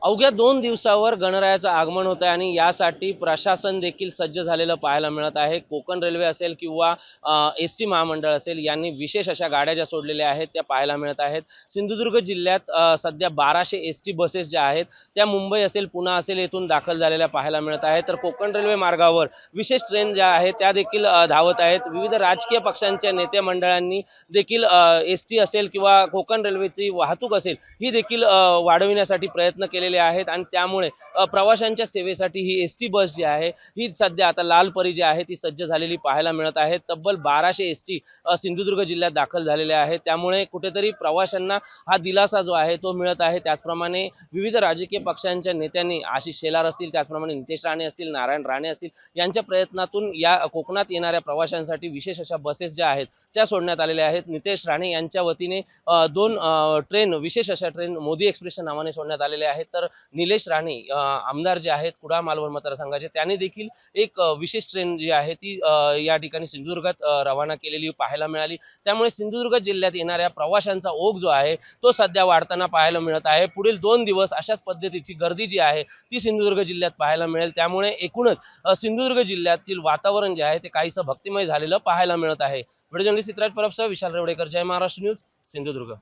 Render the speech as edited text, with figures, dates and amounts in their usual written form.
अवघ्या 2 दिवसावर गणरायाचं आगमन होत आहे आणि यासाठी प्रशासन देखील सज्ज झालेलं पाहायला मिळत आहे। कोकण रेल्वे असेल किंवा एस-टी महामंडळ असेल यांनी विशेष अशा गाड्या ज्या सोडलेल्या आहेत त्या पाहायला मिळत आहेत। सिंधुदुर्ग जिल्ह्यात सध्या 1200 एस-टी बसेस ज्या आहेत त्या मुंबई असेल पुणे असेल येथून दाखल झालेल्या पाहायला मिळत आहेत। तर कोकण रेल्वे मार्गावर विशेष ट्रेन ज्या आहेत त्या देखील धावत आहेत। विविध राजकीय पक्षांच्या नेते मंडळांनी देखील एस-टी असेल किंवा कोकण रेल्वेची वाहतूक असेल ही देखील वाढविण्यासाठी प्रयत्न केले आहेत आणि त्यामुळे प्रवाशांच्या सेवेसाठी ही एसटी बस जी आहे ही सध्या आता लाल परी जी आहे ती सज्ज झालेली पाहायला मिळत आहे। तब्बल 1200 एसटी सिंधुदुर्ग जिल्ह्यात दाखल झालेल्या आहेत। त्यामुळे कुठेतरी प्रवाशांना हा दिलासा जो आहे तो मिळत आहे। त्याचप्रमाणे विविध राजकीय पक्षांच्या नेत्यांनी आशिष शेलार असतील, त्याचप्रमाणे नितेश राणे असतील, नारायण राणे असतील यांच्या प्रयत्नातून या कोकणात येणाऱ्या प्रवाशांसाठी विशेष अशा बसेस ज्या आहेत त्या सोडण्यात आलेल्या आहेत। नितेश राणे यांच्या वतीने दोन ट्रेन विशेष अशा ट्रेन मोदी एक्सप्रेसच्या नावाने सोडण्यात आलेल्या आहेत। तर निलेश राणे आमदार जे आहेत कुडाळ मालवण मतदारसंघाचे त्यांनी देखील एक विशेष ट्रेन जी आहे ती या ठिकाणी सिंधुदुर्गात रवाना केलेली पाहायला मिळाली। त्यामुळे सिंधुदुर्ग जिल्ह्यात येणाऱ्या प्रवाशांचा ओघ जो आहे तो सध्या वाढताना पाहायला मिळत आहे। पुढील 2 दिवस अशाच पद्धतीची गर्दी जी आहे ती सिंधुदुर्ग जिल्ह्यात पाहायला मिळेल। त्यामुळे एकूणच सिंधुदुर्ग जिल्ह्यातील वातावरण जे आहे ते काहीसं भक्तिमय झालेलं पाहायला मिळत आहे। व्हिडिओ जर्नलिस्ट चित्राज परबसह विशाल रेवडेकर, जय महाराष्ट्र न्यूज, सिंधुदुर्ग।